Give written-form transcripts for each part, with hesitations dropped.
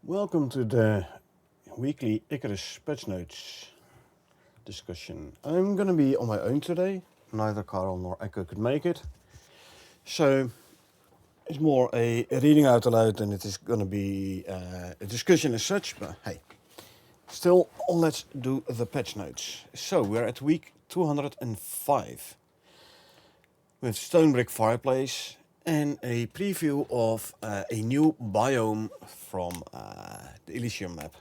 Welcome to the weekly Icarus Patchnotes discussion. I'm going to be on my own today. Neither Carl nor Echo could make it. So it's more a reading out aloud than it is going to be a discussion as such. But hey, still, let's do the patch notes. So we're at week 205 with Stone Brick Fireplace and a preview of a new biome from the Elysium map.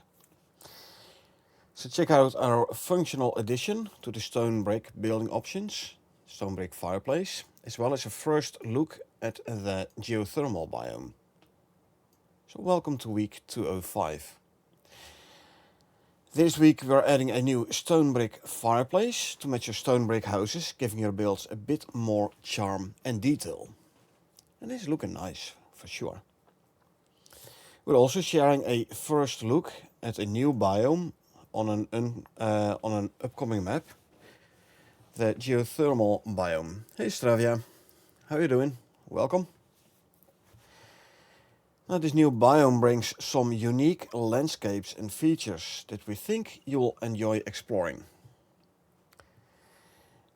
So check out our functional addition to the stone brick building options, stone brick fireplace, as well as a first look at the geothermal biome. So welcome to week 205. This week we're adding a new stone brick fireplace to match your stone brick houses, giving your builds a bit more charm and detail. And it's looking nice, for sure. We're also sharing a first look at a new biome on an upcoming map, the geothermal biome. Hey Stravia, how you doing? Welcome. Now this new biome brings some unique landscapes and features that we think you'll enjoy exploring.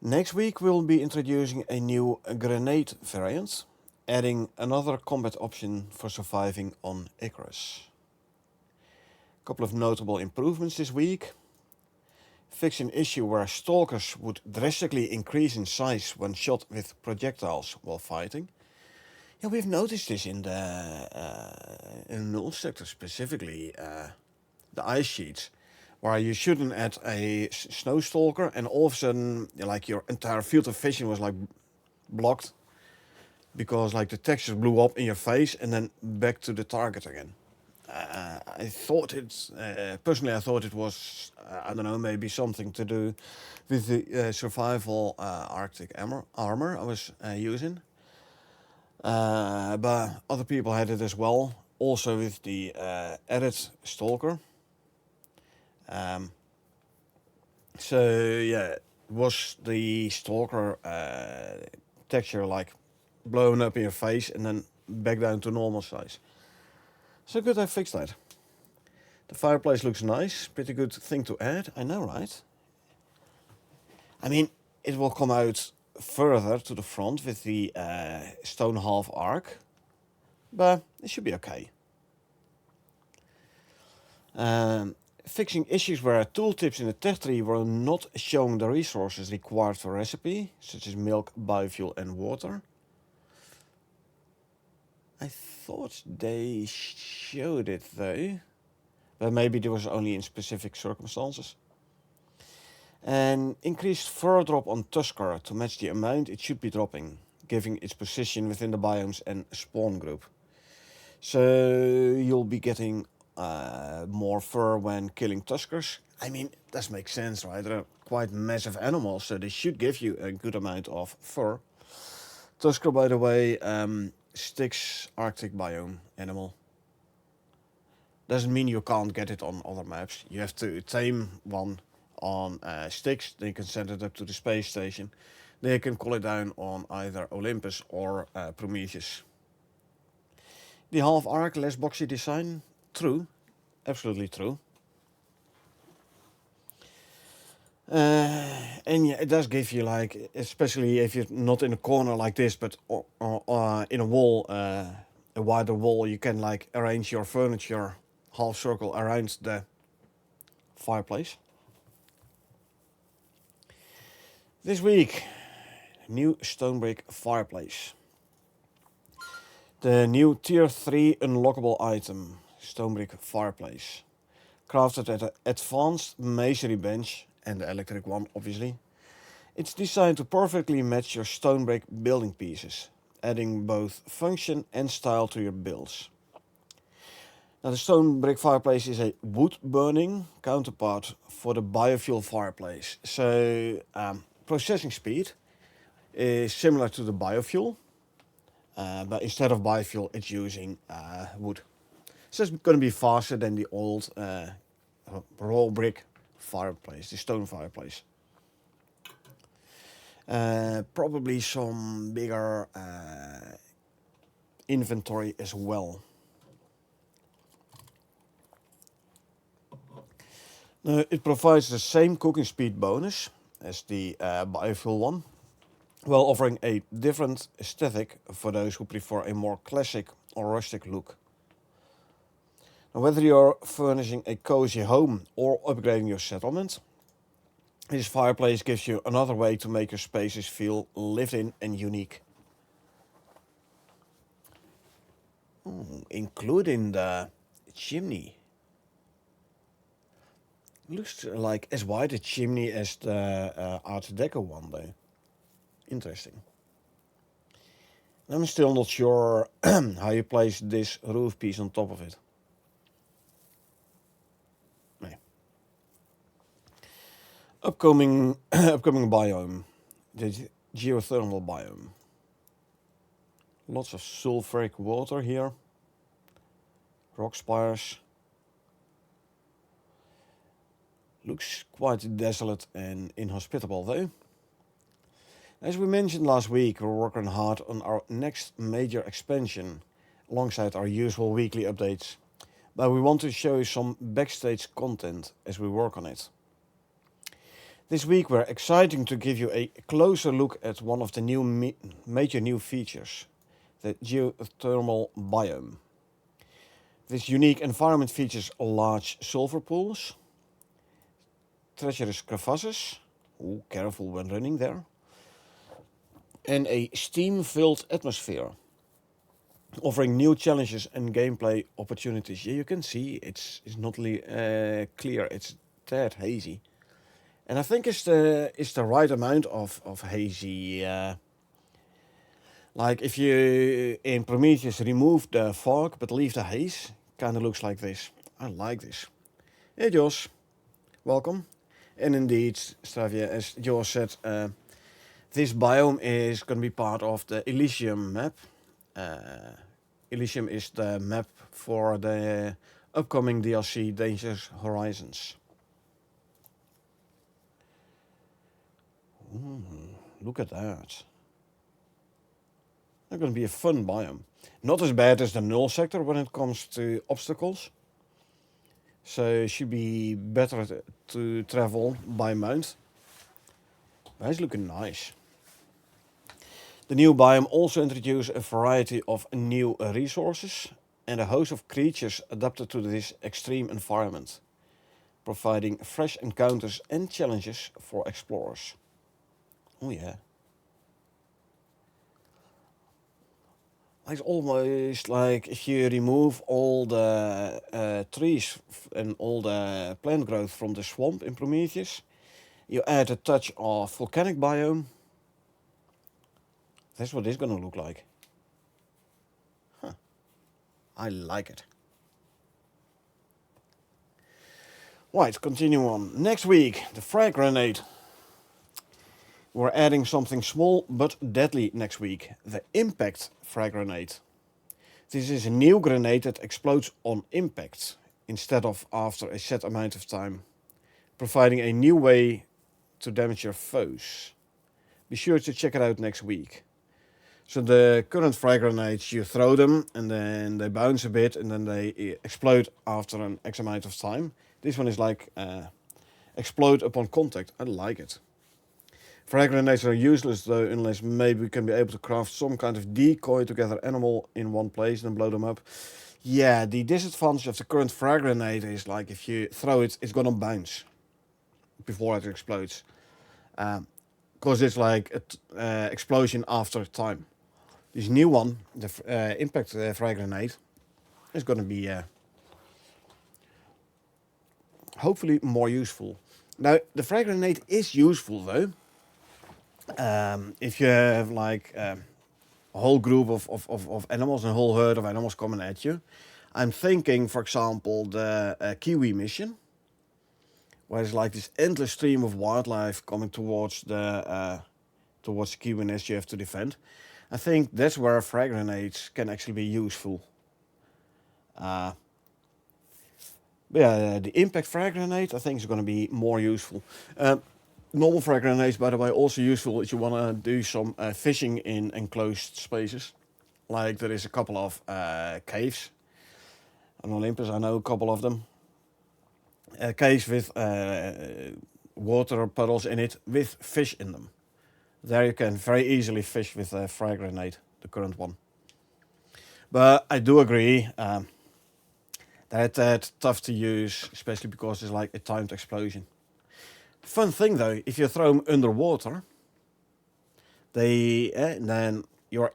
Next week we'll be introducing a new grenade variant, adding another combat option for surviving on Icarus. A couple of notable improvements this week. Fix an issue where stalkers would drastically increase in size when shot with projectiles while fighting. Yeah, we've noticed this in the null sector specifically, the ice sheets, where you shouldn't at a snow stalker and all of a sudden, like your entire field of vision was like blocked because like the textures blew up in your face and then back to the target again. I thought personally I thought it was, I don't know, maybe something to do with the survival Arctic armor I was using. But other people had it as well, also with the added stalker. So yeah, was the stalker texture like blown up in your face and then back down to normal size? So good I fixed that. The fireplace looks nice, pretty good thing to add, I know, right? I mean, it will come out further to the front with the stone half arc, but it should be okay. Fixing issues where tooltips in the tech tree were not showing the resources required for recipe, such as milk, biofuel and water. I thought they showed it though, but maybe it was only in specific circumstances. And increased fur drop on Tusker to match the amount it should be dropping, giving its position within the biomes and spawn group. So you'll be getting more fur when killing Tuskers. I mean, it does make sense, right? They're quite massive animals, so they should give you a good amount of fur. Tusker, by the way, Styx Arctic biome animal. Doesn't mean you can't get it on other maps. You have to tame one on Styx, then you can send it up to the space station. Then you can call it down on either Olympus or Prometheus. The half arc, less boxy design, true, absolutely true. And yeah, it does give you like, especially if you're not in a corner like this, but in a wall, a wider wall, you can like arrange your furniture half circle around the fireplace. This week, new stone brick fireplace. The new tier 3 unlockable item, stone brick fireplace. Crafted at an advanced masonry bench and the electric one obviously. It's designed to perfectly match your stone brick building pieces, adding both function and style to your builds. Now the stone brick fireplace is a wood burning counterpart for the biofuel fireplace. So processing speed is similar to the biofuel, but instead of biofuel it's using wood. So it's going to be faster than the old raw brick fireplace, the stone fireplace. Probably some bigger inventory as well. It provides the same cooking speed bonus as the biofuel one, while offering a different aesthetic for those who prefer a more classic or rustic look. Now, whether you're furnishing a cozy home or upgrading your settlement, this fireplace gives you another way to make your spaces feel lived in and unique. Including the chimney. Looks like as wide a chimney as the Art Deco one though. Interesting. I'm still not sure how you place this roof piece on top of it. Nee. Upcoming biome. The geothermal biome. Lots of sulfuric water here. Rock spires. Looks quite desolate and inhospitable though. As we mentioned last week, we're working hard on our next major expansion alongside our usual weekly updates. But we want to show you some backstage content as we work on it. This week we're excited to give you a closer look at one of the major new features, the geothermal biome. This unique environment features large sulfur pools, treacherous crevasses, careful when running there, and a steam-filled atmosphere, offering new challenges and gameplay opportunities. Yeah, you can see it's not clear, it's that hazy. And I think it's the right amount of hazy. Like if you in Prometheus remove the fog but leave the haze, kind of looks like this. I like this. Hey Jos, welcome. And indeed, Stravia, as Jos said, this biome is going to be part of the Elysium map. Elysium is the map for the upcoming DLC Dangerous Horizons. Look at that. That's going to be a fun biome. Not as bad as the null sector when it comes to obstacles. So it should be better to travel by mount. But it's looking nice. The new biome also introduces a variety of new resources and a host of creatures adapted to this extreme environment, providing fresh encounters and challenges for explorers. Oh yeah. It's almost like if you remove all the trees and all the plant growth from the swamp in Prometheus, you add a touch of volcanic biome. That's what it's gonna look like. Huh. I like it. Right, continue on. Next week, the frag grenade. We're adding something small but deadly next week, the impact frag grenade. This is a new grenade that explodes on impact instead of after a set amount of time, providing a new way to damage your foes. Be sure to check it out next week. So the current frag grenades, you throw them and then they bounce a bit and then they explode after an X amount of time. This one is like explode upon contact. I like it. Frag grenades are useless though unless maybe we can be able to craft some kind of decoy to gather animal in one place and blow them up. Yeah, the disadvantage of the current frag grenade is like if you throw it, it's gonna bounce before it explodes. Because it's like an explosion after time. This new one, the impact frag grenade, is gonna be hopefully more useful. Now, the frag grenade is useful though. If you have like a whole group of animals, a whole herd of animals coming at you. I'm thinking, for example, the Kiwi mission, where it's like this endless stream of wildlife coming towards the Kiwi nest you have to defend. I think that's where frag grenades can actually be useful. But yeah, the impact frag grenade I think is going to be more useful. Normal frag grenades, by the way, also useful if you want to do some fishing in enclosed spaces. Like there is a couple of caves on Olympus, I know a couple of them. a case with water puddles in it with fish in them. There you can very easily fish with a frag grenade, the current one. But I do agree that's tough to use, especially because it's like a timed explosion. Fun thing though, if you throw them underwater, then you're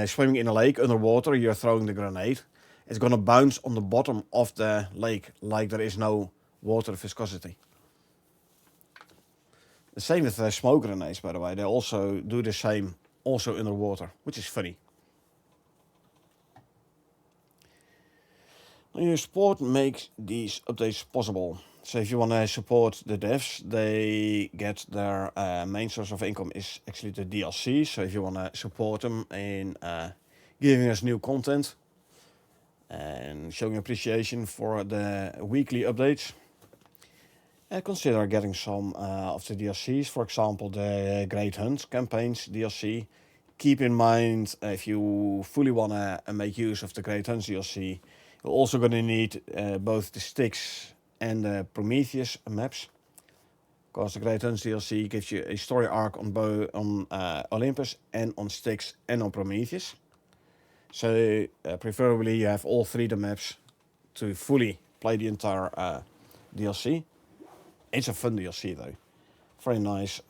swimming in a lake underwater, you're throwing the grenade. It's gonna bounce on the bottom of the lake like there is no water viscosity. The same with smoke grenades, by the way. They also do the same, also underwater, which is funny. Now, your support makes these updates possible. So if you want to support the devs, they get their main source of income is actually the DLC. So if you want to support them in giving us new content and showing appreciation for the weekly updates, consider getting some of the DLCs. For example, the Great Hunt campaigns DLC. Keep in mind, if you fully want to make use of the Great Hunt DLC, you're also going to need both the Styx and the Prometheus maps, because the Great Hunt DLC gives you a story arc on both on Olympus and on Styx and on Prometheus. So preferably you have all three the maps to fully play the entire DLC. It's a fun DLC though, very nice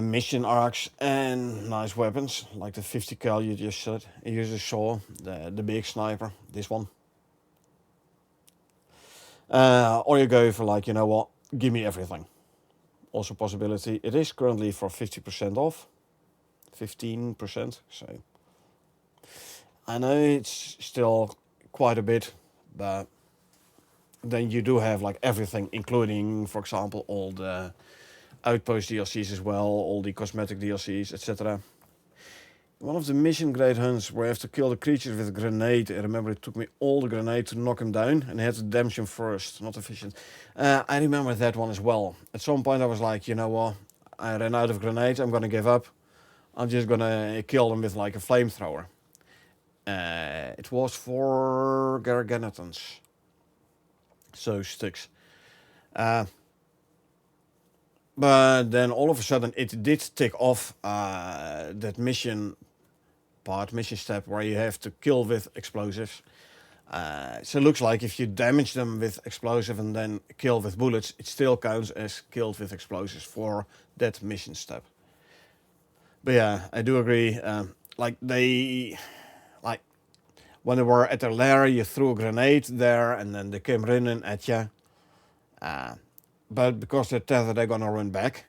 mission arcs and nice weapons like the 50 cal you just saw, the big sniper, this one. Or you go for like, you know what, give me everything. Also possibility. It is currently for 50% off, 15%. So I know it's still quite a bit, but then you do have like everything, including, for example, all the Outpost DLCs as well, all the cosmetic DLCs, etc. One of the mission Great Hunts where I have to kill the creatures with a grenade. I remember it took me all the grenade to knock him down, and I had to damage him first. Not efficient. I remember that one as well. At some point I was like, you know what, I ran out of grenades, I'm gonna give up. I'm just gonna kill them with like a flamethrower. It was for Garganetons. So Styx. But then all of a sudden it did tick off that mission step where you have to kill with explosives. So it looks like if you damage them with explosive and then kill with bullets, it still counts as killed with explosives for that mission step. But yeah, I do agree. Like when they were at their lair, you threw a grenade there and then they came running at you. But because they're tethered, they're gonna run back.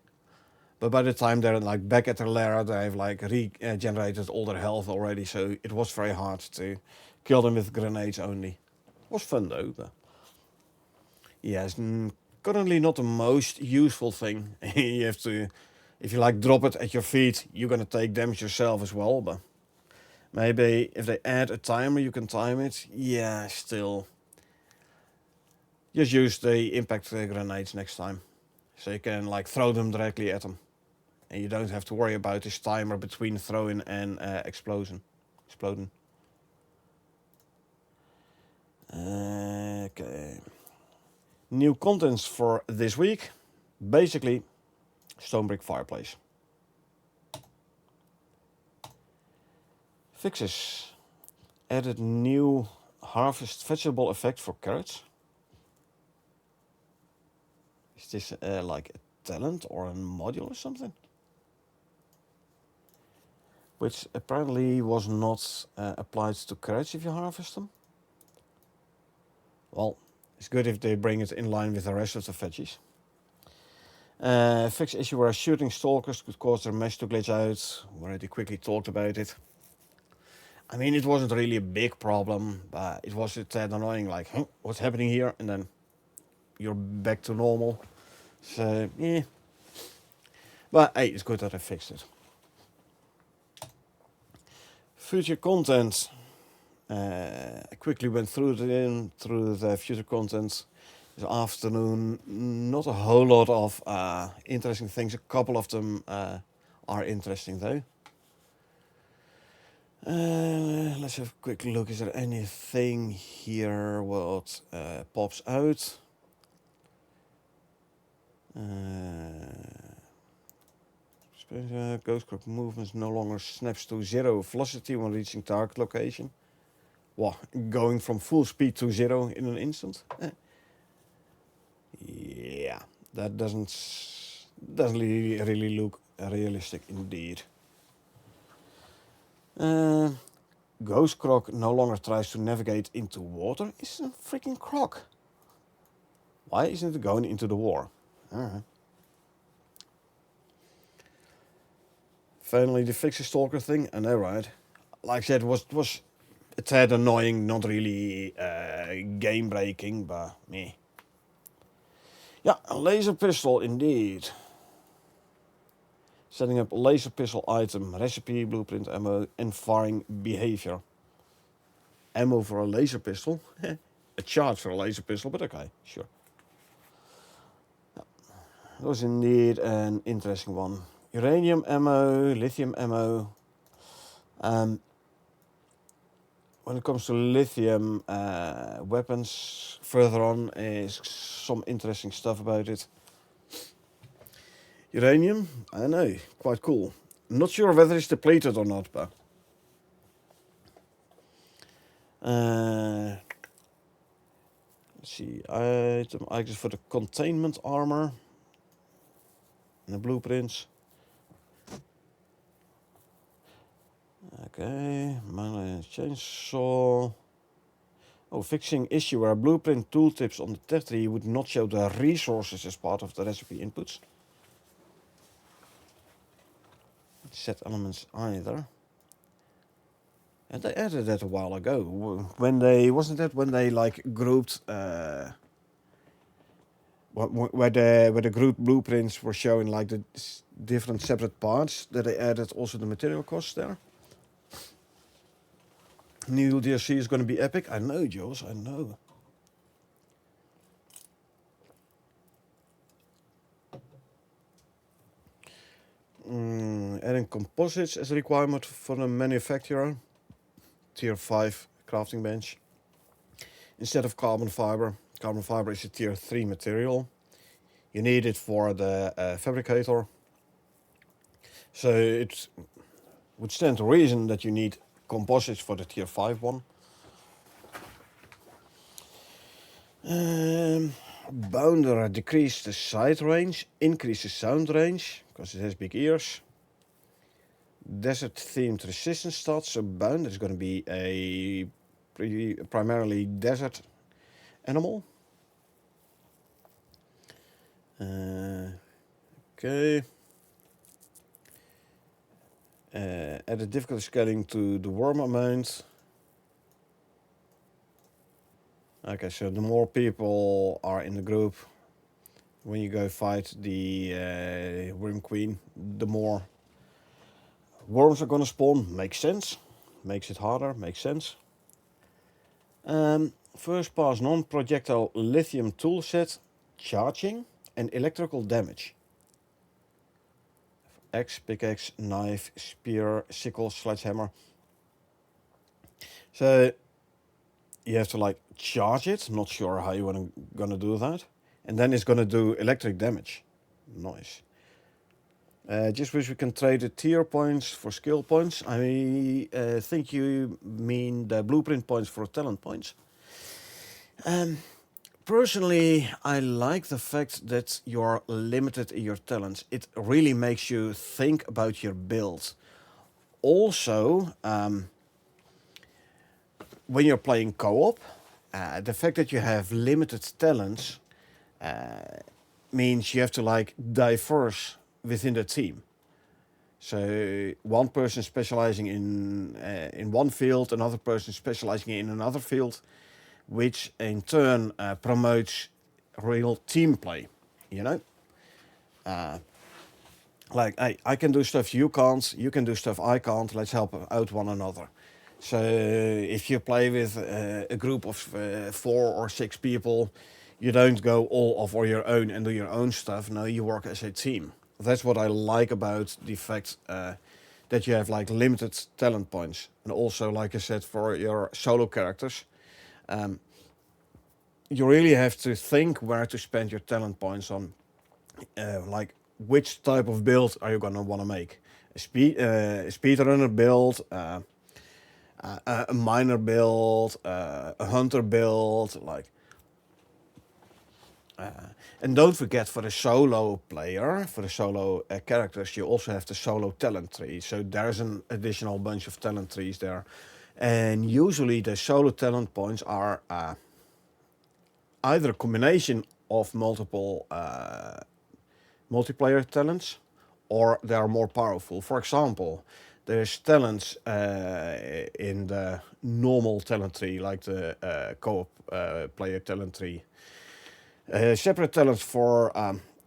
But by the time they're like back at their lair, they've like regenerated all their health already. So it was very hard to kill them with grenades only. It was fun though. But yeah, it's currently not the most useful thing. You have to, if you like drop it at your feet, you're gonna take damage yourself as well. But maybe if they add a timer, you can time it. Yeah, still. Just use the impact grenades next time. So you can like throw them directly at them. And you don't have to worry about this timer between throwing and exploding. Okay. New contents for this week. Basically, stone brick fireplace. Fixes. Added new harvest vegetable effect for carrots. Is this like a talent or a module or something? Which apparently was not applied to carrots if you harvest them. Well, it's good if they bring it in line with the rest of the veggies. Fix issue where shooting stalkers could cause their mesh to glitch out. We already quickly talked about it. I mean, it wasn't really a big problem, but it was a tad annoying, like, huh, what's happening here? And then you're back to normal. So, yeah. But hey, it's good that I fixed it. Future content. I quickly went through the future content this afternoon. Not a whole lot of interesting things. A couple of them are interesting though. Let's have a quick look. Is there anything here what pops out? Ghost Croc movements no longer snaps to 0 velocity when reaching target location. Well, going from full speed to 0 in an instant. Yeah, that doesn't really look realistic indeed. Ghost Croc no longer tries to navigate into water. It's a freaking croc. Why isn't it going into the war? Alright. Finally, the Fixie Stalker thing. I know, right? Like I said, was a tad annoying, not really game breaking, but meh. Yeah, a laser pistol indeed. Setting up laser pistol item, recipe, blueprint, ammo, and firing behavior. Ammo for a laser pistol? A charge for a laser pistol, but okay, sure. That was indeed an interesting one. Uranium ammo, lithium ammo. When it comes to lithium weapons, further on is some interesting stuff about it. Uranium, I don't know, quite cool. Not sure whether it's depleted or not, but... let's see, item icons for the containment armor. And the blueprints. Okay, mine chainsaw. Oh, fixing issue where blueprint tooltips on the tech tree would not show the resources as part of the recipe inputs. Set elements either. And they added that a while ago. When they when they like grouped where the group blueprints were showing like the different separate parts, that they added also the material costs there. New DLC is going to be epic. I know, Jules, I know. Adding composites as a requirement for the manufacturer. Tier 5 crafting bench. Instead of carbon fiber. Carbon fiber is a tier 3 material. You need it for the fabricator. So it would stand to reason that you need composites for the tier 5 one. Bounder decreased the sight range, increased the sound range, because it has big ears. Desert themed resistance stats, so Bounder is going to be a primarily desert animal. Okay. Added difficulty scaling to the worm amount. Okay, so the more people are in the group when you go fight the worm queen, the more worms are gonna spawn. Makes sense. Makes it harder. Makes sense. First pass non-projectile lithium toolset, charging, and electrical damage. Axe, pickaxe, knife, spear, sickle, sledgehammer. So you have to like charge it. Not sure how you're gonna do that. And then it's gonna do electric damage. Nice. Just wish we can trade the tier points for skill points. I think you mean the blueprint points for talent points. Personally, I like the fact that you're limited in your talents. It really makes you think about your build. Also, when you're playing co-op, the fact that you have limited talents means you have to like diverse within the team. So one person specializing in one field, another person specializing in another field, which in turn promotes real team play, you know? Like, hey, I can do stuff you can't, you can do stuff I can't, let's help out one another. So if you play with a group of 4 or 6 people, you don't go all off on your own and do your own stuff. No, you work as a team. That's what I like about the fact that you have like limited talent points. And also, like I said, for your solo characters, you really have to think where to spend your talent points on. Like which type of build are you gonna want to make? A speedrunner build, a miner build, a hunter build, like. And don't forget, for the solo player, for the solo characters, you also have the solo talent tree. So there's an additional bunch of talent trees there. And usually the solo talent points are either a combination of multiple multiplayer talents, or they are more powerful. For example, there's talents in the normal talent tree, like the co-op player talent tree. Separate talents for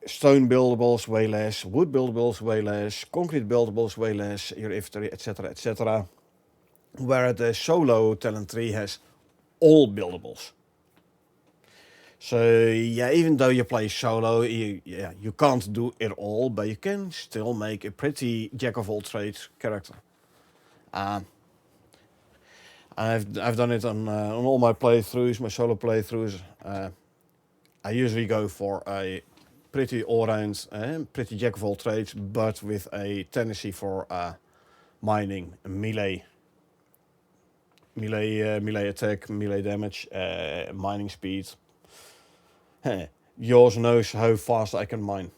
stone buildables, way less, wood buildables, way less, concrete buildables, way less, your inventory, etc., etc. Where the solo talent tree has all buildables. So yeah, even though you play solo, you can't do it all, but you can still make a pretty jack of all trades character. I've done it on all my playthroughs, my solo playthroughs. I usually go for a pretty all-round, pretty jack of all trades, but with a tendency for mining, melee attack, melee damage, mining speed. Yours knows how fast I can mine.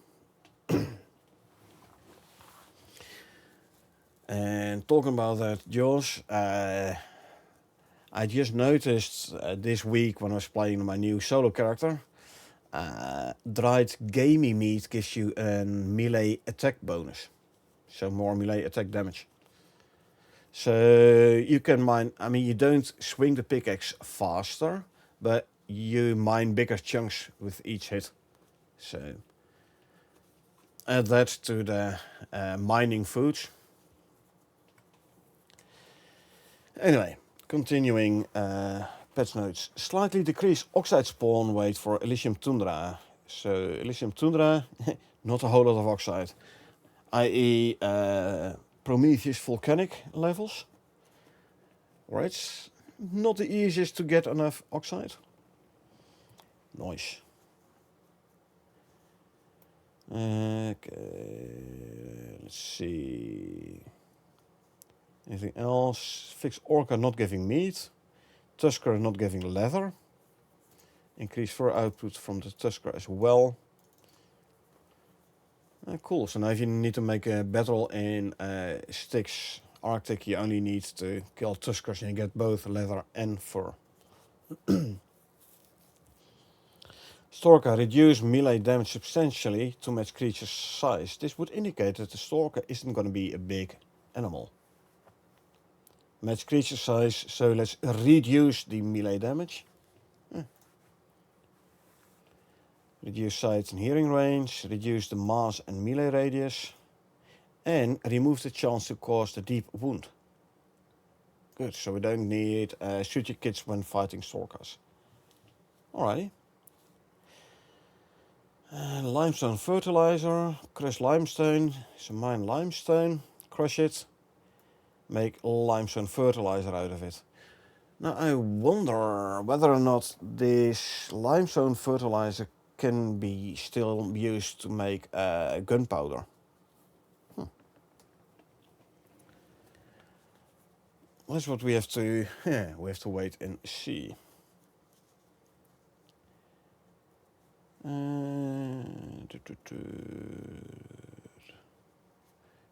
And talking about that, Josh, I just noticed this week when I was playing my new solo character, dried gamey meat gives you a melee attack bonus. So more melee attack damage. So you can mine, I mean, you don't swing the pickaxe faster, but you mine bigger chunks with each hit. So add that to the mining foods. Anyway, continuing Patchnotes. Slightly decreased oxide spawn weight for Elysium Tundra. So Elysium Tundra, not a whole lot of oxide. I.e. Prometheus volcanic levels. Where it's not the easiest to get enough oxide. Nice. Okay, let's see. Anything else? Fix Orca not giving meat. Tusker not giving leather. Increase fur output from the Tusker as well. Cool, so now if you need to make a battle in Styx Arctic, you only need to kill Tuskers and you get both leather and fur. Storka reduce melee damage substantially to match creature's size. This would indicate that the Storka isn't going to be a big animal. Match creature size, so let's reduce the melee damage. Reduce sight and hearing range, reduce the mass and melee radius, and remove the chance to cause the deep wound. Good, so we don't need shoot your kids when fighting Storkas. Alrighty. Limestone fertilizer, crush limestone, so mine limestone, crush it, make limestone fertilizer out of it. Now I wonder whether or not this limestone fertilizer can be still used to make gunpowder. That's what we have to, wait and see.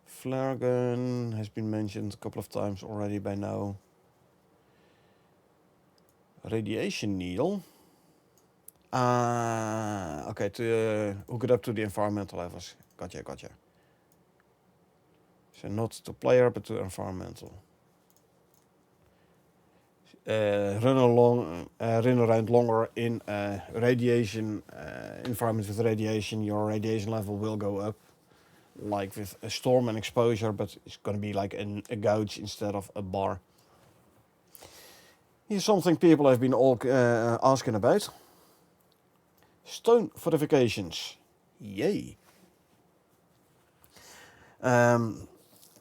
Flare gun has been mentioned a couple of times already by now. Radiation needle. Okay, to hook it up to the environmental levels. Gotcha. So not to player, but to environmental. Run around longer in radiation environment with radiation. Your radiation level will go up, like with a storm and exposure, but it's going to be like a gouge instead of a bar. Here's something people have been all asking about. Stone fortifications. Yay.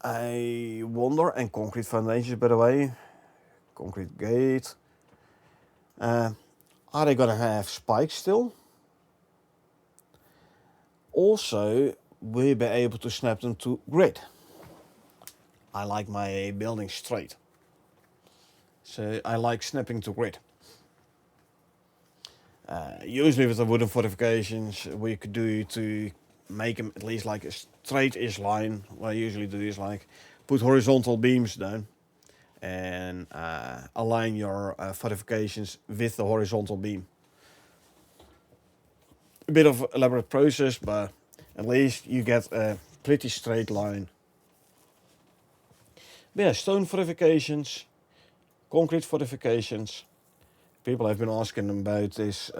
I wonder, and concrete foundations, by the way, concrete gate. Are they gonna have spikes still? Also, will you be able to snap them to grid? I like my building straight. So I like snapping to grid. Usually with the wooden fortifications, what you could do to make them at least like a straight-ish line, what I usually do is like put horizontal beams down and align your fortifications with the horizontal beam. A bit of elaborate process, but at least you get a pretty straight line. But yeah, stone fortifications, concrete fortifications. People have been asking about this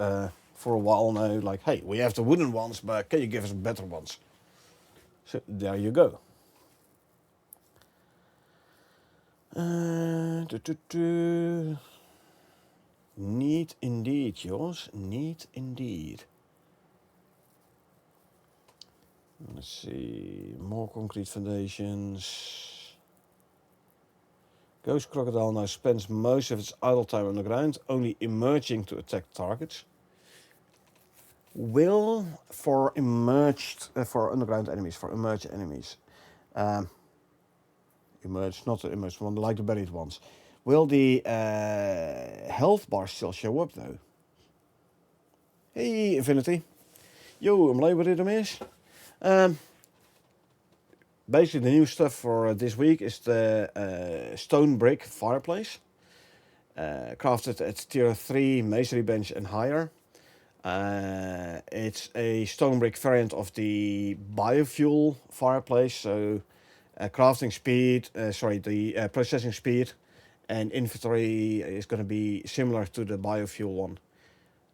for a while now, like, hey, we have the wooden ones, but can you give us better ones? So there you go. Neat indeed, Jos. Neat indeed. Let's see, more concrete foundations. Ghost Crocodile now spends most of its idle time on the ground, only emerging to attack targets. Will for underground enemies, for emerged enemies. Emerged, not the emerged one, like the buried ones. Will the health bar still show up though? Hey, Infinity. Yo, I'm blij wat dit hem is. Basically, the new stuff for this week is the stone brick fireplace. Crafted at tier 3 masonry bench and higher. It's a stone brick variant of the biofuel fireplace, so crafting speed, the processing speed and inventory is going to be similar to the biofuel one.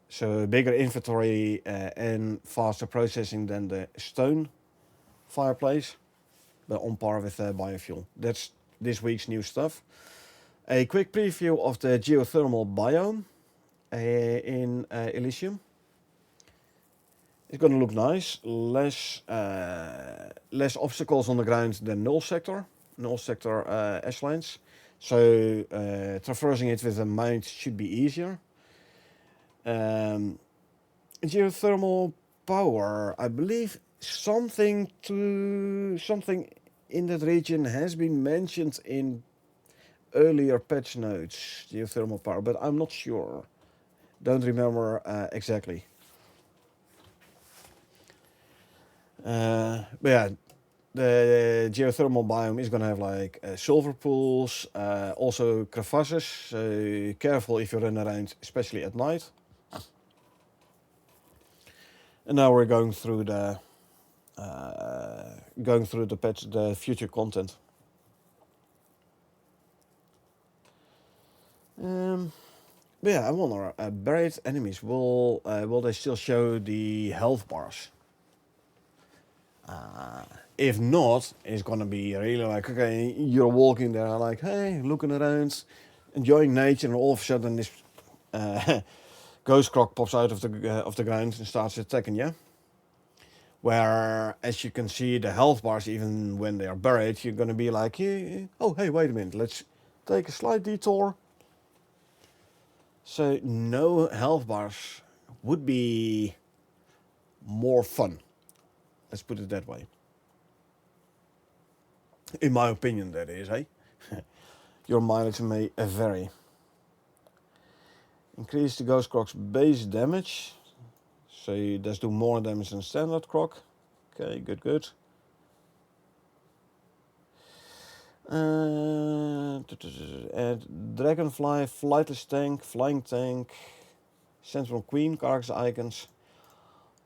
So bigger inventory and faster processing than the stone fireplace, but on par with biofuel. That's this week's new stuff. A quick preview of the geothermal biome in Elysium. It's going to look nice. Less obstacles on the ground than null sector S-lines. So traversing it with a mount should be easier. Geothermal power, I believe something in that region has been mentioned in earlier patch notes, geothermal power, but I'm not sure. Don't remember exactly. But yeah, the geothermal biome is going to have like silver pools, also crevasses, so careful if you run around, especially at night. And now we're going through the future content. But yeah, I wonder, buried enemies, will they still show the health bars? If not, it's gonna be really like, okay, you're walking there, like, hey, looking around, enjoying nature, and all of a sudden this ghost croc pops out of the ground and starts attacking you. Where, as you can see, the health bars, even when they are buried, you're gonna be like, oh, hey, wait a minute, let's take a slight detour. So no health bars would be more fun. Let's put it that way. In my opinion, that is, eh? Your mileage may vary. Increase the Ghost Croc's base damage. So you just do more damage than standard Croc. Okay, good. And Dragonfly, Flightless Tank, Flying Tank, Sentinel Queen, Carcass icons,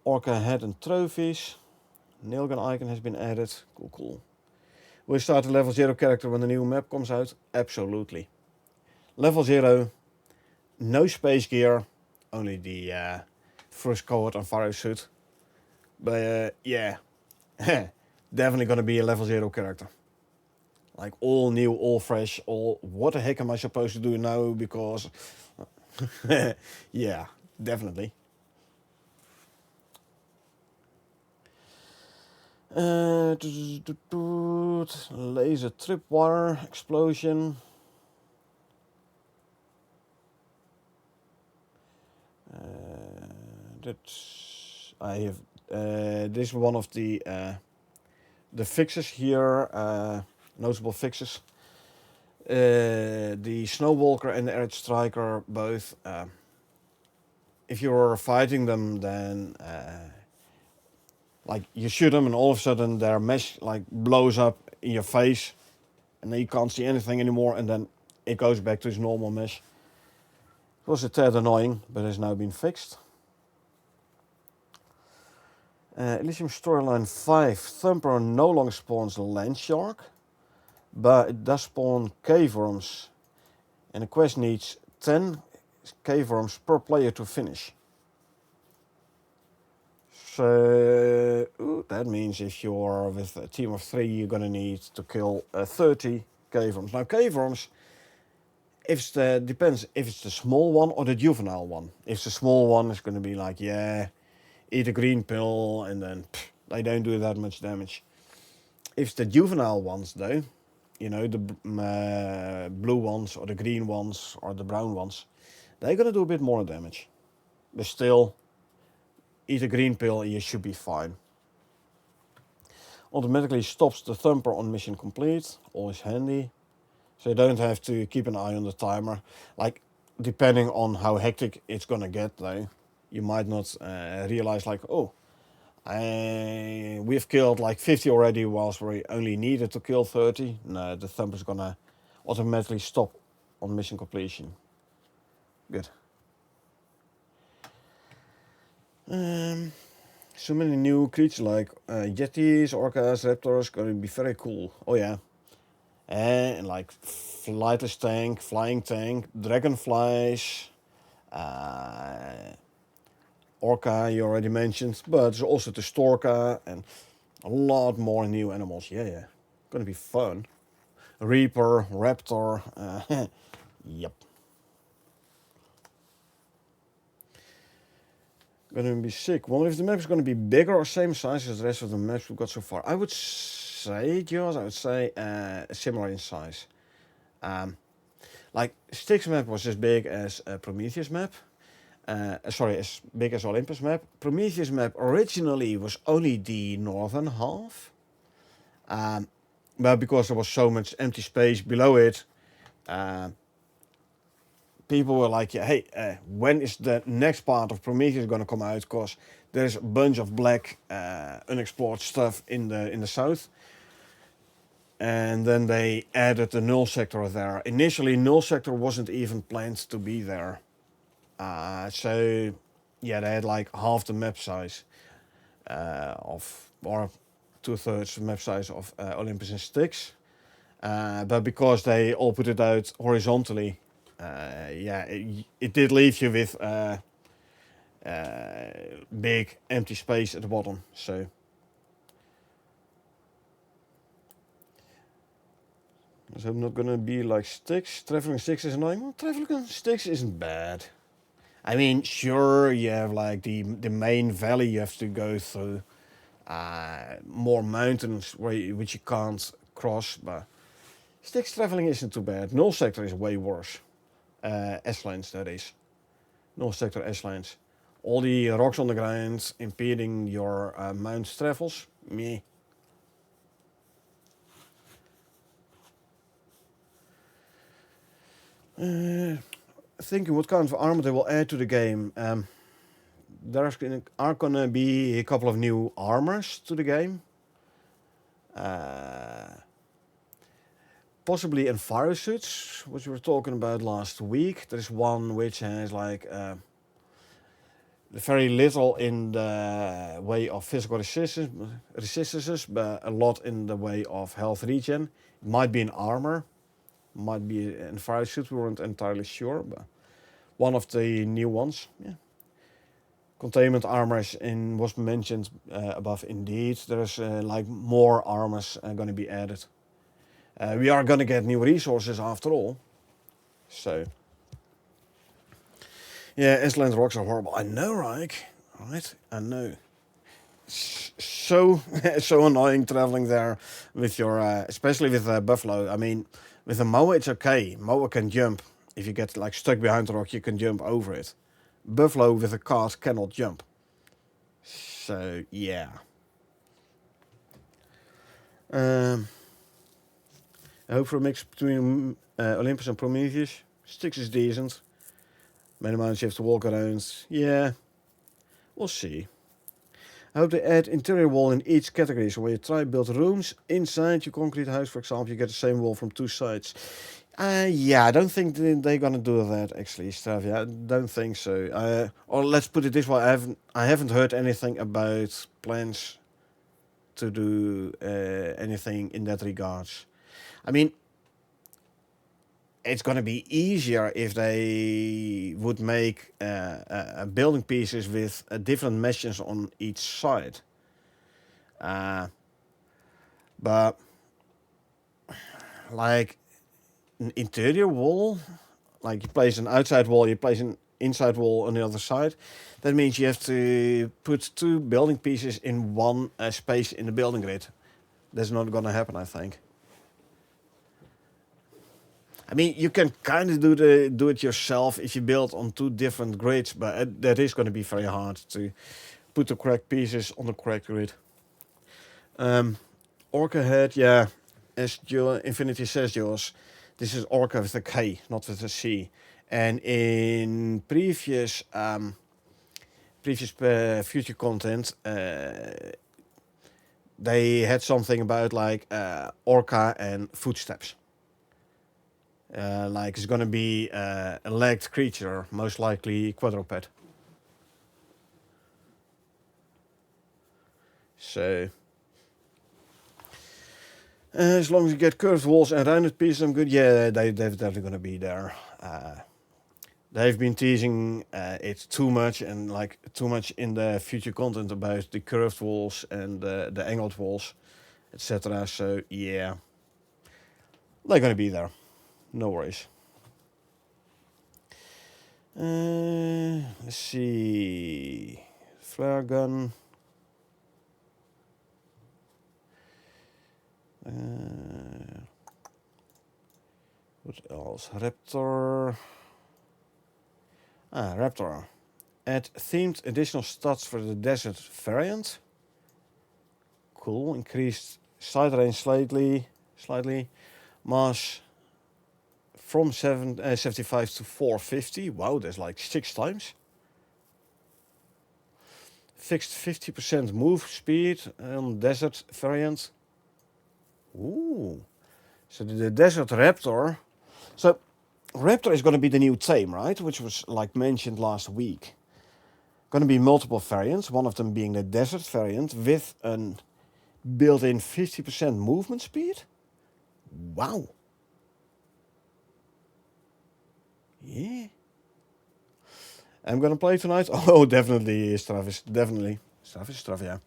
Orca Head and Trophies. Nailgun icon has been added. Cool. Will you start a level 0 character when the new map comes out? Absolutely. Level 0, no space gear, only the first cohort on Fire suit. But yeah, definitely gonna be a level 0 character. Like all new, all fresh, all what the heck am I supposed to do now? Because yeah, definitely. Laser tripwire explosion. That's I have. This is one of the fixes here. Notable fixes. The Snowwalker and the Earth Striker both. If you're fighting them, then like you shoot them, and all of a sudden their mesh like blows up in your face, and then you can't see anything anymore, and then it goes back to its normal mesh. It was a tad annoying, but has now been fixed. Elysium Storyline 5, Thumper no longer spawns Land Shark, but it does spawn cave worms, and the quest needs 10 cave worms per player to finish. So that means if you're with a team of 3, you're gonna need to kill 30 cave worms. Now cave worms, depends if it's the small one or the juvenile one. If it's the small one, it's gonna be like, yeah, eat a green pill and then they don't do that much damage. If it's the juvenile ones though, you know, the blue ones or the green ones or the brown ones, they're gonna do a bit more damage. But still, eat a green pill and you should be fine. Automatically stops the thumper on mission complete, always handy. So you don't have to keep an eye on the timer. Like, depending on how hectic it's gonna get though, you might not realize like, oh, we've killed like 50 already whilst we only needed to kill 30. No, the thumper's gonna automatically stop on mission completion. Good. So many new creatures like yetis, orcas, raptors, gonna be very cool. Oh yeah. And like flightless tank, flying tank, dragonflies, orca you already mentioned, but there's also the storka and a lot more new animals. Yeah. Gonna be fun. Reaper, raptor, yep. Gonna be sick. Wonder if the map is gonna be bigger or same size as the rest of the maps we've got so far. I would say, Jaws, similar in size. Like Styx map was as big as Prometheus map. As big as Olympus map. Prometheus map originally was only the northern half. But because there was so much empty space below it, people were like, yeah, hey, when is the next part of Prometheus going to come out? Because there's a bunch of black unexplored stuff in the south. And then they added the null sector there. Initially, null sector wasn't even planned to be there. So, yeah, they had like half the map size or 2/3 map size of Olympus and Styx. But because they all put it out horizontally, it did leave you with big empty space at the bottom. So I'm not gonna be like Styx. Traveling Styx is annoying. Well, traveling Styx isn't bad. I mean, sure, you have like the main valley you have to go through, more mountains which you can't cross, but Styx traveling isn't too bad. Null sector is way worse. S-lands, that is. Null sector S-lands. All the rocks on the ground impeding your mount's travels. Meh. Thinking what kind of armor they will add to the game. There are gonna be a couple of new armors to the game. Possibly in fire suits, which we were talking about last week. There's one which has like very little in the way of physical resistances, but a lot in the way of health regen. It might be an armor, might be in fire suit. We weren't entirely sure, but one of the new ones. Yeah. Containment armors was mentioned above. Indeed, there's like more armors going to be added. We are going to get new resources after all. So, yeah, S-land rocks are horrible. I know, right? I know. so so annoying traveling there with your, especially with buffalo. I mean, with a mower it's okay. Mower can jump. If you get like stuck behind a rock, you can jump over it. Buffalo with a cart cannot jump. So yeah. Um, I hope for a mix between Olympus and Prometheus. Styx is decent. Many miles you have to walk around. Yeah, we'll see. I hope they add interior wall in each category. So when you try to build rooms inside your concrete house, for example, you get the same wall from two sides. Yeah, I don't think they're gonna do that actually, Stravia. I don't think so. Or let's put it this way: I haven't heard anything about plans to do anything in that regards. I mean, it's gonna be easier if they would make building pieces with different meshes on each side. But like an interior wall, like you place an outside wall, you place an inside wall on the other side. That means you have to put two building pieces in one space in the building grid. That's not gonna happen, I think. I mean, you can kind of do it yourself if you build on two different grids, but that is going to be very hard to put the correct pieces on the correct grid. Orca head, yeah, as Infinity says, yours. This is Orca with a K, not with a C. And in previous future content, they had something about like Orca and footsteps. Like it's gonna be a legged creature, most likely quadruped. So as long as you get curved walls and rounded pieces, I'm good. Yeah, they're definitely gonna be there. They've been teasing it too much and like too much in the future content about the curved walls and the angled walls, etc. So yeah, they're gonna be there. No worries. Let's see. Flare gun. What else? Raptor. Raptor. Add themed additional stats for the desert variant. Cool. Increased side range slightly. Mass from 75 to 450. Wow, that's like 6 times. Fixed 50% move speed on desert variant. Ooh. So the desert raptor. So raptor is going to be the new tame, right? Which was like mentioned last week. Going to be multiple variants. One of them being the desert variant with an built-in 50% movement speed. Wow. Yeah. I'm gonna play tonight. Oh, definitely, Stravis. Definitely. Strav, yeah.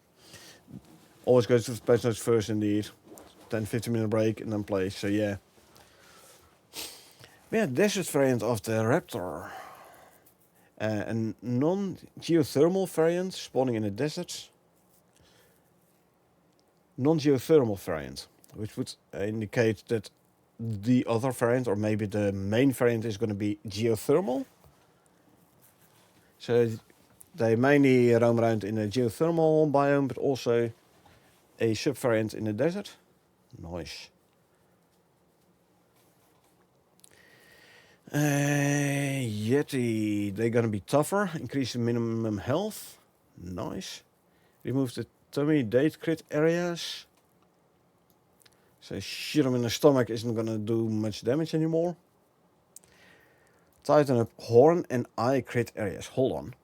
Always goes to the Patchnotes first, indeed. 10-15 minute break and then play. So, yeah. Yeah, desert variant of the Raptor. A non-geothermal variant spawning in the deserts. Non-geothermal variant, which would indicate that the other variant, or maybe the main variant, is going to be geothermal. So they mainly roam around in a geothermal biome, but also a sub-variant in the desert. Nice. Yeti, they're gonna be tougher, increase the minimum health. Nice. Remove the tummy date crit areas. So shoot them in the stomach isn't gonna do much damage anymore. Tighten up horn and eye crit areas. Hold on.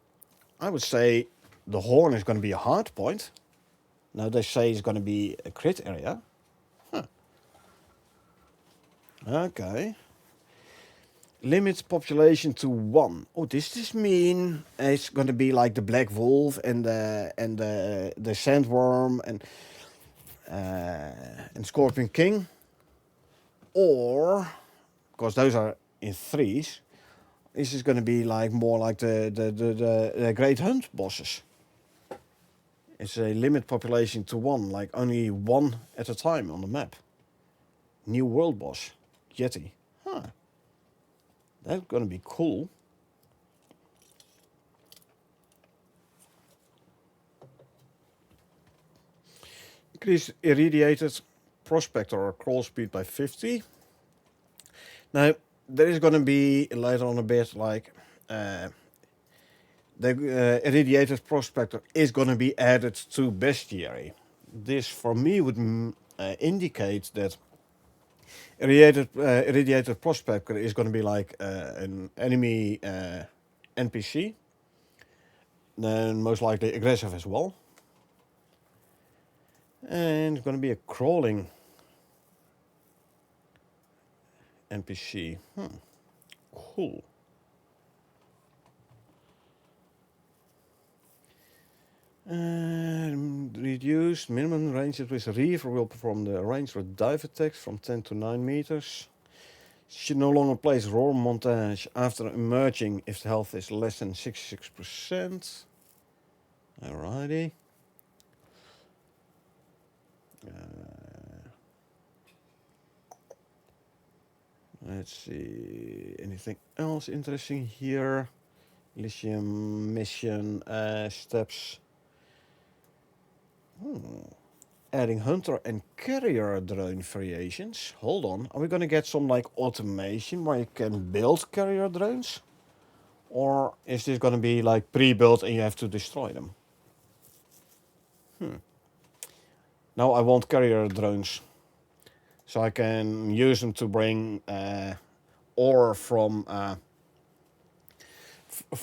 I would say the horn is gonna be a hard point. Now they say it's gonna be a crit area. Huh. Okay. Limit population to 1. Oh, this mean it's going to be like the black wolf and the sandworm and scorpion king, or because those are in 3s, this is going to be like more like the great hunt bosses. It's a limit population to 1, like only 1 at a time on the map. New world boss, Yeti. Huh. That's gonna be cool. Increase irradiated prospector or crawl speed by 50. Now, there is gonna be later on a bit like the irradiated prospector is gonna be added to bestiary. This for me would indicate that irradiated prospector is gonna be like an enemy NPC. Then most likely aggressive as well. And it's going to be a crawling NPC. Cool. Reduced minimum range with Reaver will perform the range with dive attacks from 10 to 9 meters. Should no longer place roar montage after emerging if the health is less than 66%. Alrighty. Let's see. Anything else interesting here? Elysium mission steps. Adding hunter and carrier drone variations. Hold on. Are we gonna get some like automation where you can build carrier drones? Or is this gonna be like pre-built and you have to destroy them? No, I want carrier drones. So I can use them to bring ore from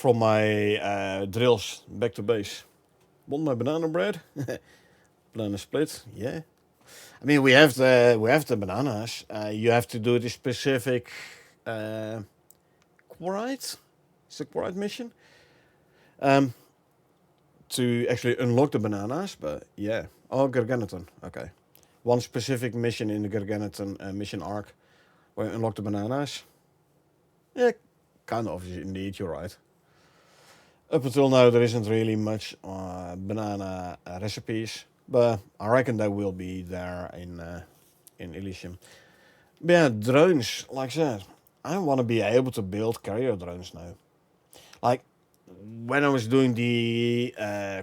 my drills back to base. Want my banana bread? Banana split, yeah. I mean, we have the bananas. You have to do the specific quarite. It's a quarite mission to actually unlock the bananas. But yeah, oh, Garganton. Okay, one specific mission in the Garganton mission arc where you unlock the bananas. Yeah, kind of indeed. You're right. Up until now, there isn't really much banana recipes, but I reckon they will be there in Elysium. But yeah, drones, like I said, I want to be able to build carrier drones now. Like, when I was doing the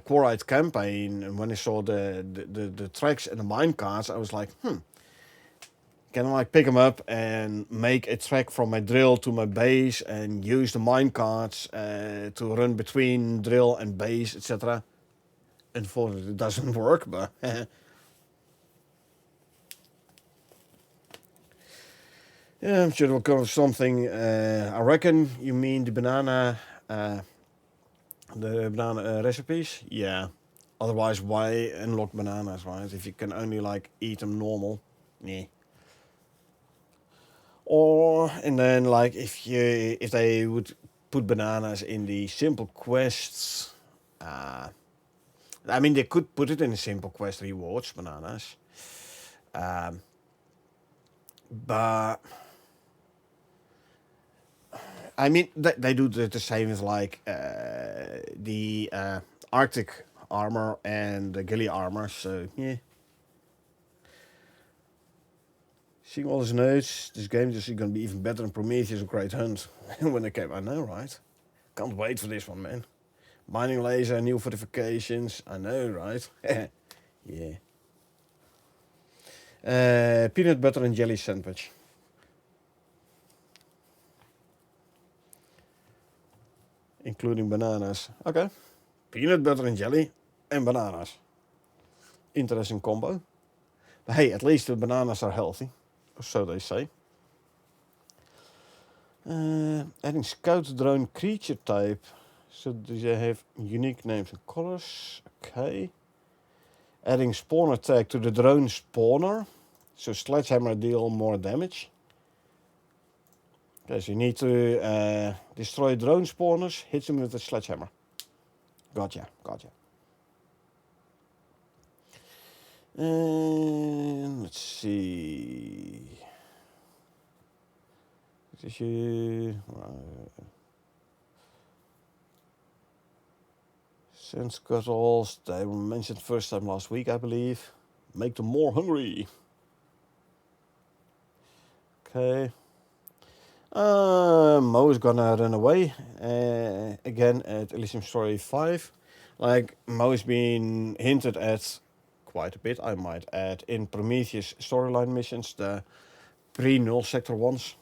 Quarite campaign, and when I saw the tracks and the minecarts, I was like, can I like pick them up and make a track from my drill to my base and use the minecarts to run between drill and base, etc. Unfortunately, it doesn't work, but yeah, I'm sure we'll cover something. I reckon you mean the banana recipes? Yeah. Otherwise, why unlock bananas, right? If you can only like eat them normal, yeah. Or and then like if they would put bananas in the simple quests, I mean they could put it in the simple quest rewards bananas, but I mean they do the same as like the Arctic armor and the ghillie armor, so yeah. Seeing all his notes, this game is going to be even better than Prometheus or Great Hunt when they came. I know, right? Can't wait for this one, man. Mining laser, new fortifications. I know, right? Yeah. Peanut butter and jelly sandwich. Including bananas. Okay. Peanut butter and jelly and bananas. Interesting combo. But hey, at least the bananas are healthy. Or so they say. Adding scout drone creature type. So do they have unique names and colors? Okay. Adding spawner tag to the drone spawner. So sledgehammer deal more damage. Okay, so you need to destroy drone spawners, hit them with a sledgehammer. Gotcha. And let's see. Sand scuttles, they were mentioned first time last week, I believe. Make them more hungry. Okay. Mo is gonna run away again at Elysium Story 5. Like, Mo has been hinted at quite a bit, I might add, in Prometheus storyline missions, the pre-null sector ones.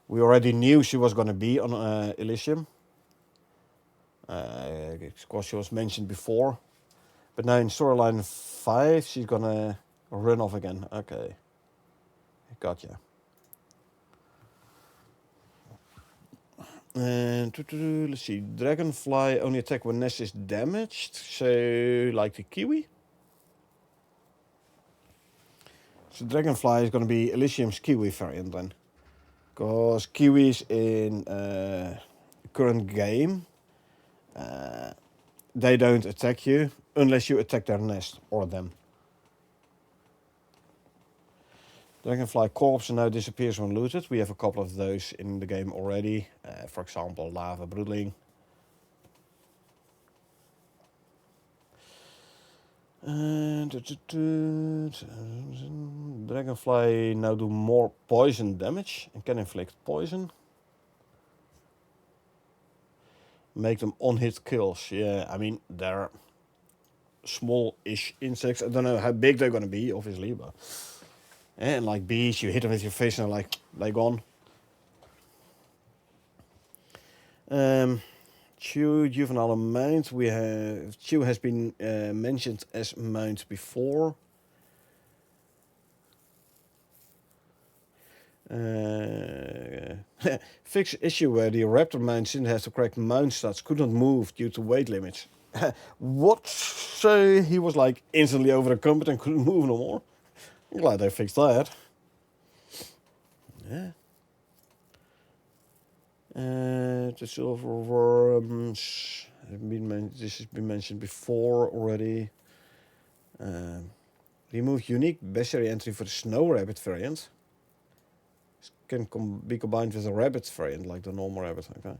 We already knew she was gonna be on Elysium. Because she was mentioned before. But now in storyline 5, she's gonna run off again. Okay. Gotcha. And let's see, Dragonfly only attack when nest is damaged, so like the Kiwi. So Dragonfly is going to be Elysium's Kiwi variant then. Because Kiwis in current game, they don't attack you unless you attack their nest or them. Dragonfly corpse now disappears when looted. We have a couple of those in the game already. For example, Lava Broodling. And Dragonfly now do more poison damage and can inflict poison. Make them on-hit kills. Yeah, I mean, they're small-ish insects. I don't know how big they're gonna be, obviously, but... And like bees, you hit them with your face and they're gone. Chew, juvenile mount. We have Chew has been mentioned as mount before. Fix issue where the raptor mount didn't have the correct mount stats, could not move due to weight limits. What? So he was like instantly over the combat and couldn't move no more. I'm glad they fixed that. Yeah. The silver worms. This has been mentioned before already. Remove unique bestiary entry for the snow rabbit variant. This can be combined with a rabbit variant, like the normal rabbit. Okay.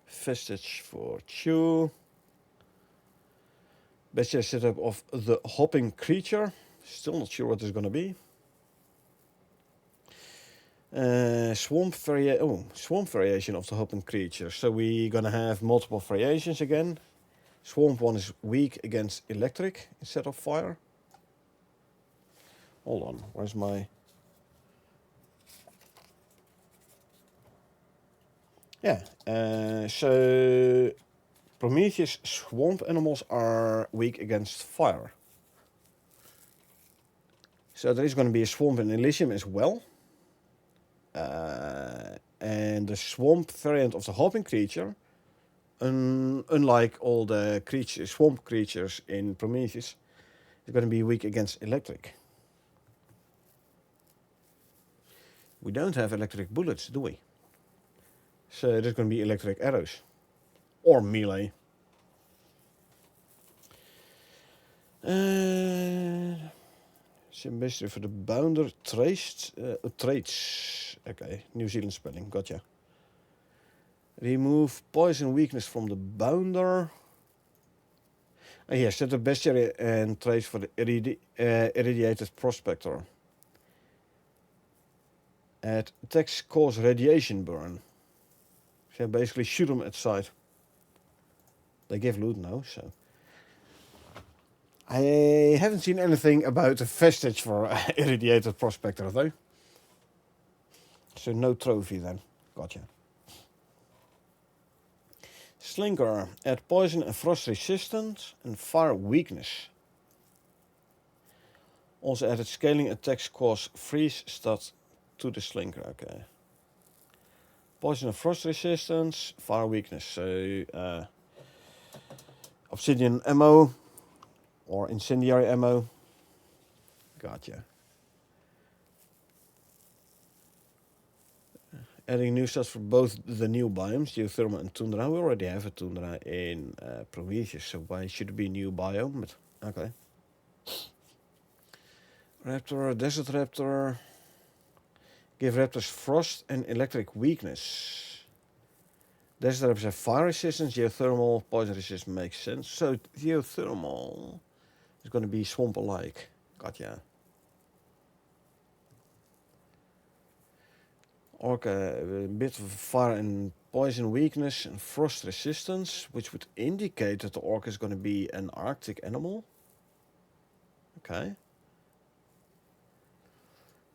Vestige for Chew. Bestiary setup of the hopping creature. Still not sure what it's gonna be. Swamp variation of the hopping creature. So we're gonna have multiple variations again. Swamp one is weak against electric instead of fire. Hold on, where's my... Yeah, so Prometheus swamp animals are weak against fire. So there is going to be a swamp in Elysium as well. And the swamp variant of the hopping creature, unlike all the swamp creatures in Prometheus, is going to be weak against electric. We don't have electric bullets, do we? So there's going to be electric arrows. Or melee. Symbiosis for the bounder. Traits. Okay, New Zealand spelling, gotcha. Remove poison weakness from the bounder. Yes, set the bestiary and traits for the irradiated prospector. Add attacks cause radiation burn. So basically shoot them at sight. They give loot now, so. I haven't seen anything about a vestige for irradiated prospector though. So no trophy then. Gotcha. Slinker. Add poison and frost resistance and fire weakness. Also added scaling attacks cause freeze stat to the Slinker. Okay. Poison and frost resistance, fire weakness. So obsidian ammo or incendiary ammo. Gotcha. Adding new stats for both the new biomes, geothermal and tundra. We already have a tundra in Prometheus, so why should it be a new biome? But okay. Raptor, desert raptor. Give raptors frost and electric weakness. Desert traps have fire resistance, geothermal, poison resistance makes sense. So geothermal is going to be swamp-alike. Gotcha. Orca, a bit of fire and poison weakness and frost resistance, which would indicate that the orca is going to be an Arctic animal. Okay.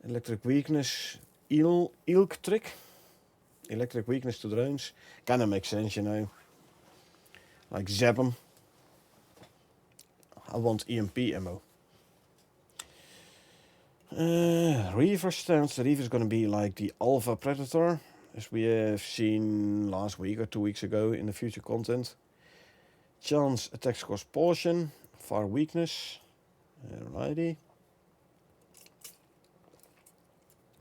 Electric weakness, ilk trick. Electric weakness to drones. Kind of makes sense, you know. Like zap 'em. I want EMP ammo. Reaver stance. The Reaver is going to be like the Alpha Predator, as we have seen last week or 2 weeks ago in the future content. Chance attacks cost portion. Fire weakness. Alrighty.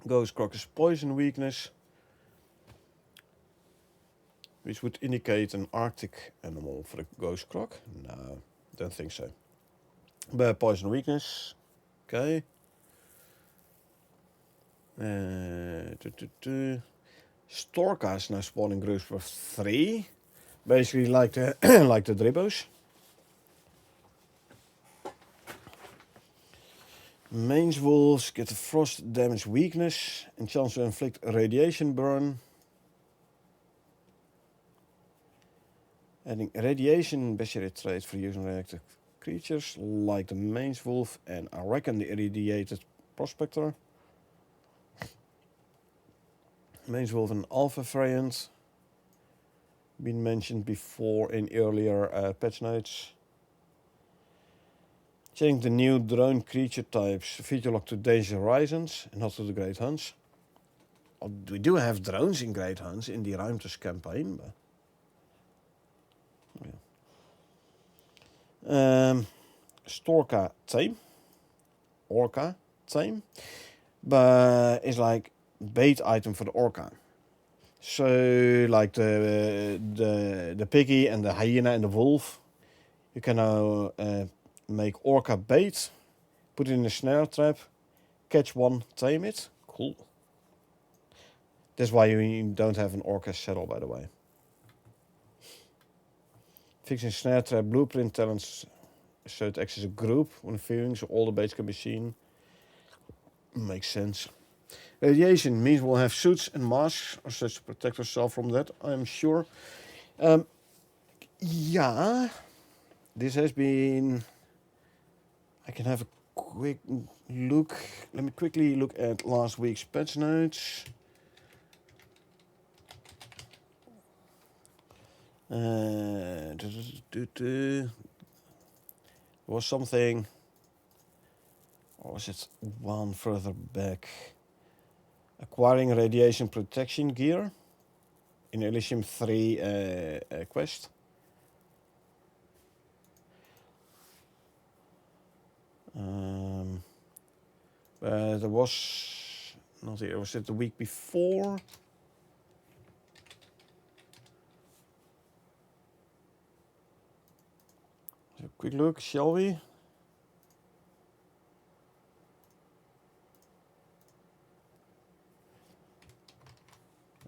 Ghost Croc is poison weakness, which would indicate an Arctic animal for the Ghost Croc. No, don't think so. But poison weakness. Okay. Storka is now spawning groups for 3. Basically like the like the Dribbos. Mange wolves get a frost damage weakness and chance to inflict radiation burn. Adding radiation bestiary trait for using reactive creatures like the mange wolf and I reckon the irradiated prospector. Mange wolf and alpha variant. Been mentioned before in earlier patch notes. Change the new drone creature types feature lock to Danger Horizons and not to the Great Hunts. We do have drones in Great Hunts in the Ruimtes campaign, but yeah. Storka tame, orca tame, but it's like bait item for the orca. So like the piggy and the hyena and the wolf, you can now make orca bait, put it in a snare trap, catch one, tame it. Cool. That's why you don't have an orca saddle, by the way. Fixing snare trap blueprint talents so it acts as a group when viewing, so all the baits can be seen. Makes sense. Radiation means we'll have suits and masks or such to protect ourselves from that, I'm sure. Yeah, this has been... I can have a quick look. Let me quickly look at last week's patch notes. There was something, or was it one further back? Acquiring radiation protection gear in Elysium 3 quest. There was not here. Was it the week before? So quick look, shall we?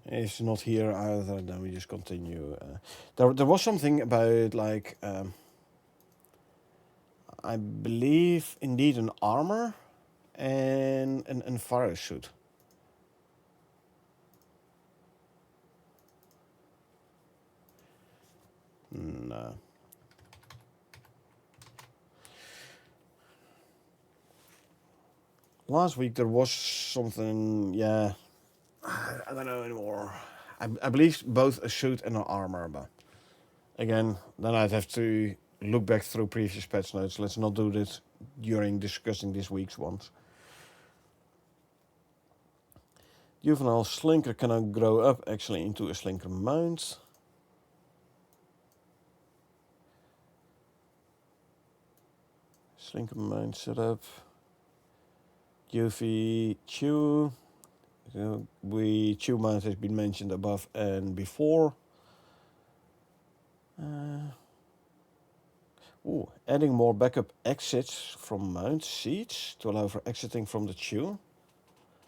It's not here either. Then we just continue. There was something about like I believe indeed an armor and an fire suit. No. Last week there was something, yeah, I don't know anymore. I believe both a suit and an armor, but again, then I'd have to look back through previous patch notes. Let's not do this during discussing this week's ones. Juvenile Slinker can now grow up actually into a Slinker mount. Slinker mount setup. UV Chew. Chew mount has been mentioned above and before. Adding more backup exits from mount seats to allow for exiting from the Chew.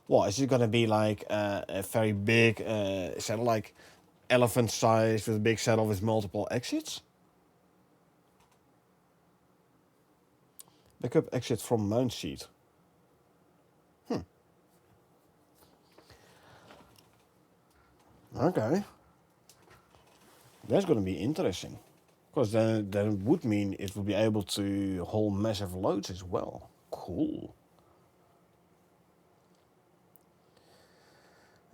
Well, is it gonna be like a very big, is that like elephant size with a big saddle with multiple exits. Backup exit from mount seat. Okay. That's going to be interesting. Because then it would mean it would be able to hold massive loads as well. Cool.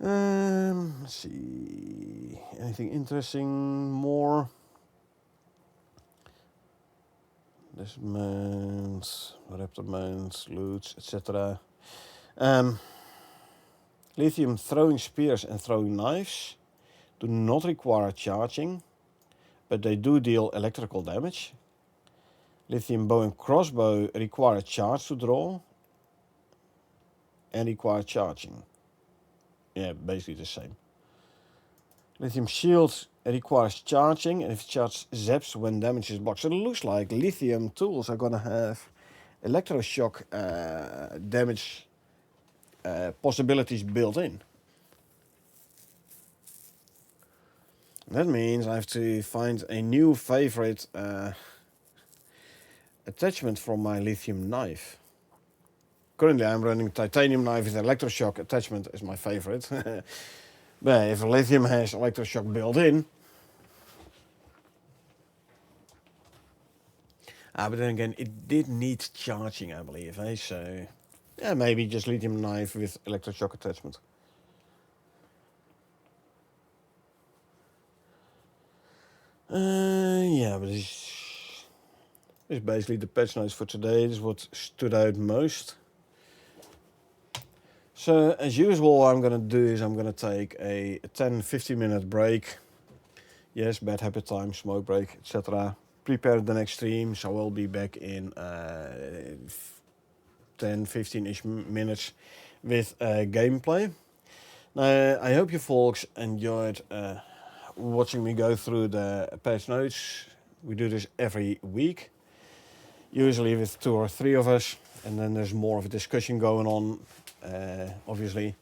Let's see. Anything interesting more? This mounts, raptor mounts, loots, etc. Lithium throwing spears and throwing knives do not require charging, but they do deal electrical damage. Lithium bow and crossbow require charge to draw and require charging. Yeah, basically the same. Lithium shield requires charging, and if charge zaps when damage is blocked. So it looks like lithium tools are gonna have electroshock damage possibilities built in. That means I have to find a new favorite attachment for my lithium knife. Currently I'm running titanium knife with electroshock attachment as my favorite. But if lithium has electroshock built in... but then again, it did need charging, I believe, eh? So... yeah, maybe just lithium knife with electroshock attachment. Yeah, but this is basically the patch notes for today. This is what stood out most. So, as usual, what I'm going to do is I'm going to take a 10-15 minute break. Yes, bad habit time, smoke break, etc. Prepare the next stream, so I'll be back in 10-15-ish minutes with gameplay. Now, I hope you folks enjoyed watching me go through the patch notes. We do this every week, usually with 2 or 3 of us, and then there's more of a discussion going on, obviously.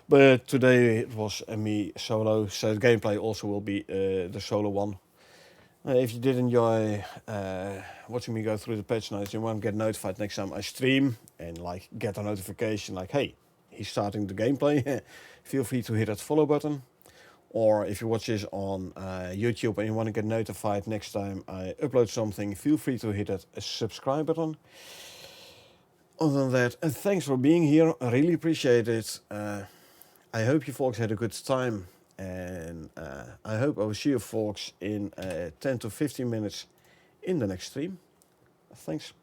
But today it was me solo, so the gameplay also will be the solo one. If you did enjoy watching me go through the patch notes, you won't get notified next time I stream and like get a notification like, hey, he's starting the gameplay. Feel free to hit that follow button. Or if you watch this on YouTube and you want to get notified next time I upload something, feel free to hit that subscribe button. Other than that, thanks for being here. I really appreciate it. I hope you folks had a good time. And I hope I will see you folks in 10 to 15 minutes in the next stream. Thanks.